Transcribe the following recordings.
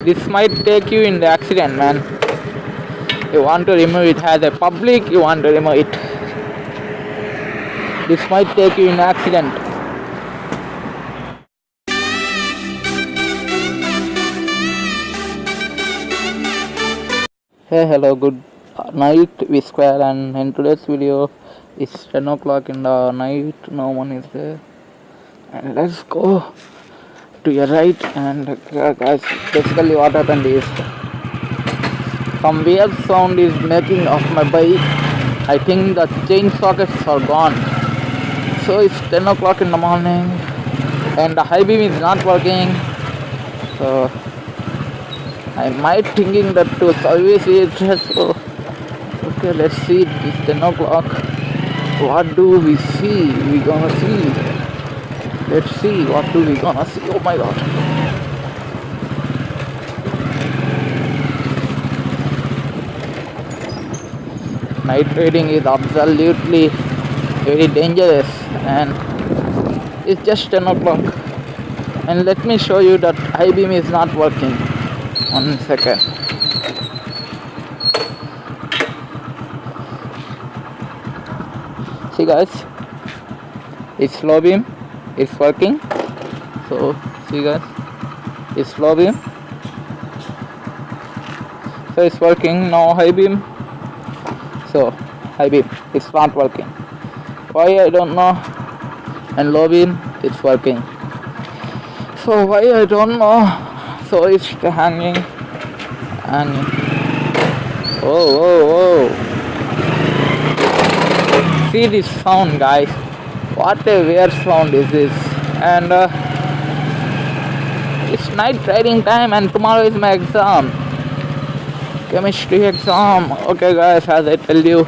This might take you in the accident, man. You want to remove it as a public, you want to remove it. This might take you in accident. Hey, hello, good night, we square, and in today's video it's 10 o'clock in the night, no one is there, and let's go to your right. And guys, basically what happened is some weird sound is making of my bike. I think the chain sockets are gone. So it's 10 o'clock in the morning and the high beam is not working. So I might thinking that to service it. So okay, let's see. It's 10 o'clock. What do we see? We gonna see. Let's see. What do we gonna see? Oh my god. Night riding is absolutely very dangerous, and it's just 10 o'clock. And let me show you that high beam is not working. 1 second. See guys, it's low beam, it's working. So see guys, it's low beam, so it's working. Now high beam, so high beam it's not working. Why I don't know. And low beam it's working. So why I don't know. So it's hanging. And oh, see this sound, guys. What a weird sound is this. And it's night riding time, and tomorrow is my exam, chemistry exam. Okay guys, as I tell you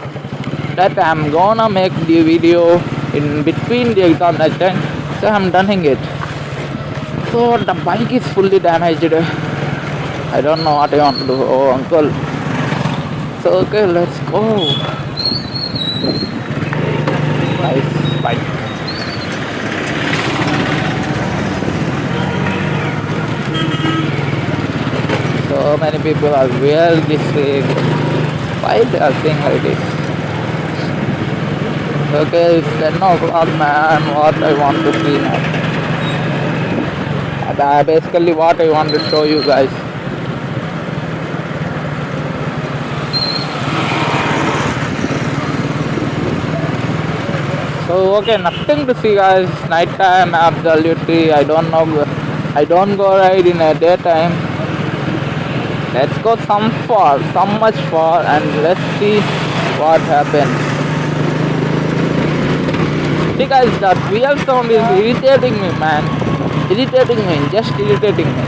that I'm gonna make the video in between the exam that time, so I'm doing it. So the bike is fully damaged. I don't know what I want to do. Oh uncle. So okay, let's go. Nice bike. So many people are wear this way. Why they are saying like this? Okay, it's 10 o'clock, man. What I want to see now. Basically what I want to show you guys. So okay, nothing to see guys. Night time absolutely. I don't go ride in a daytime. Let's go some much far, and let's see what happens. See guys, that real sound is irritating me, man. Just irritating me.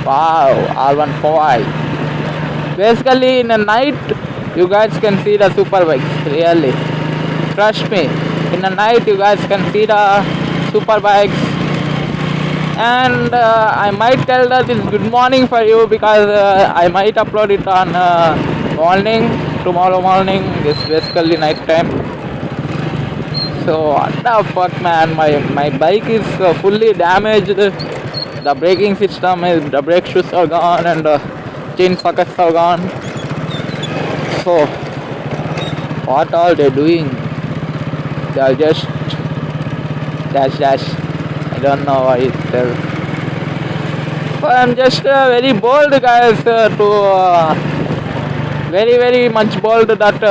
Wow, R15. Basically in the night you guys can see the super bikes, really. Trust me, in the night you guys can see the super bikes. And I might tell that it's good morning for you, because I might upload it on tomorrow morning. It's basically night time. So what the fuck, man, my bike is fully damaged. The braking system is, the brake shoes are gone, and the chain sockets are gone. So what are they doing? They are just dash. I don't know why it tells. So I'm just very bold guys, very much bold that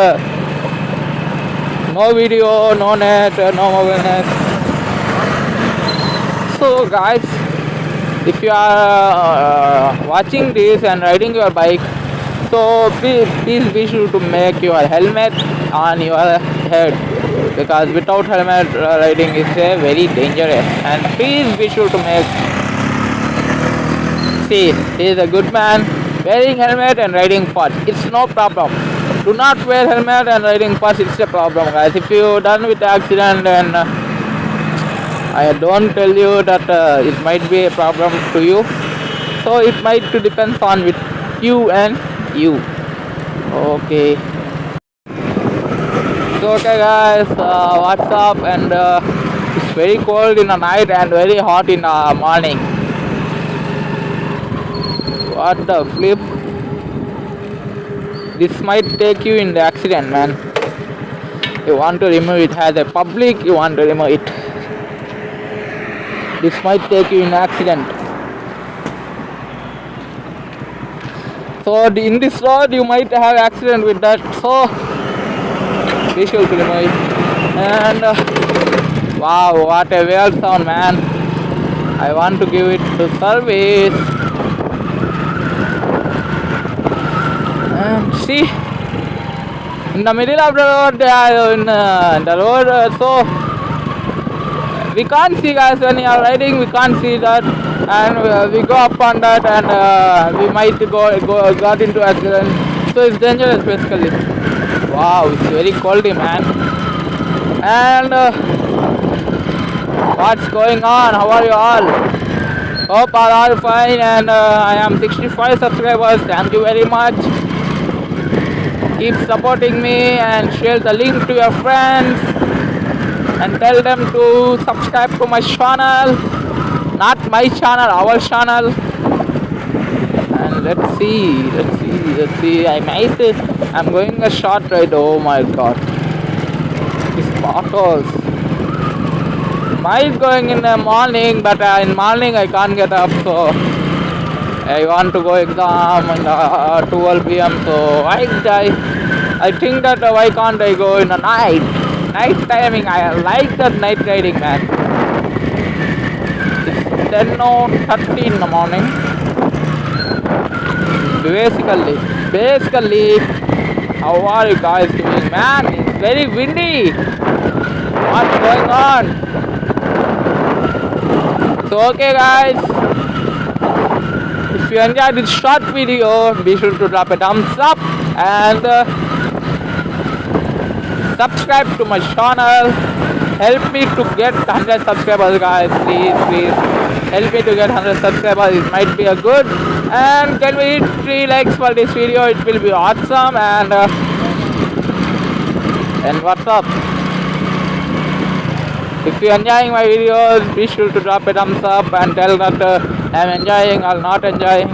no video, no net, no mobile net. So guys, if you are watching this and riding your bike, so please be sure to make your helmet on your head, because without helmet riding is very dangerous. And please be sure to make. See, he is a good man, wearing helmet and riding fast. It's no problem. Do not wear helmet and riding fast. It's a problem, guys. If you done with accident, and I don't tell you that it might be a problem to you. So it might depends on with you and you. Okay. So okay guys, what's up? And it's very cold in the night and very hot in the morning. What the flip? This might take you in the accident, man. You want to remove it as a public, you want to remove it. This might take you in accident. So in this road you might have accident with that. So be sure to remove it. And wow, what a well sound, man. I want to give it to service. And see, in the middle of the road, they are in the road, so we can't see, guys. When you are riding, we can't see that, and we go up on that, and we might got into accident. So it's dangerous, basically. Wow, it's very coldy, man. And what's going on? How are you all? Hope all fine. And I am 65 subscribers. Thank you very much. Keep supporting me and share the link to your friends and tell them to subscribe to my channel. Not my channel, our channel. And let's see. I'm going a short ride. Oh my god. These potholes. Might going in the morning, but in morning I can't get up, so I want to go exam in 12 p.m. So I think that why can't I go in the night timing. I like that night riding, man. It's 10:30 in the morning. Basically, how are you guys doing, man? It's very windy. What's going on? So okay, guys, if you enjoyed this short video, be sure to drop a thumbs up and subscribe to my channel. Help me to get 100 subscribers, guys. Please help me to get 100 subscribers. It might be a good, and can we hit 3 likes for this video? It will be awesome. And what's up? If you're enjoying my videos, be sure to drop a thumbs up and tell that I'm enjoying or not enjoying.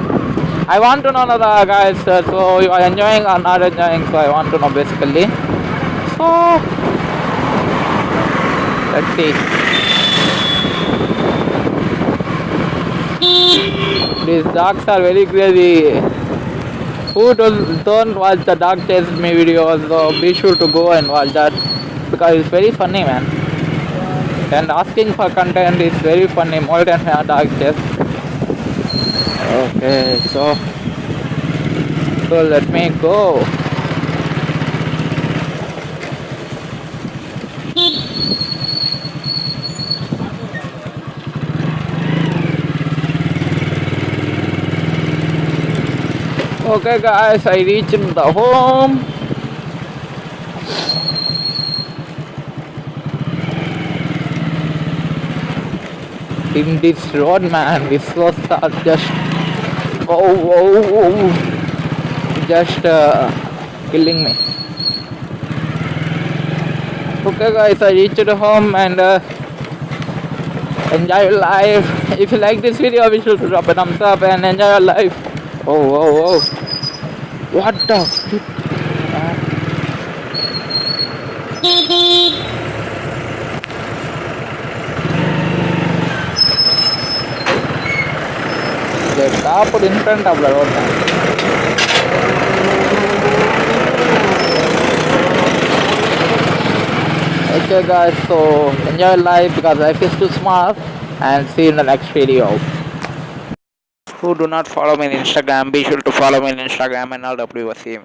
I want to know that, guys. So you are enjoying or not enjoying? So I want to know, basically. So let's see. These dogs are very crazy. Who don't watch the dog chase me videos? So be sure to go and watch that, because it's very funny, man. And asking for content is very funny, more than a dog chase. Okay, so let me go. Okay, guys, I reached the home. In this road, man, this roads are just just killing me. Okay, guys, I reached home, and enjoy your life. If you like this video, be sure to drop a thumbs up and enjoy your life. Oh, what the flip? They stopped in front of the road, man. Okay, guys, so enjoy life, because life is too small, and see you in the next video. Who do not follow me on Instagram, be sure to follow me on Instagram, and I'll upload the same.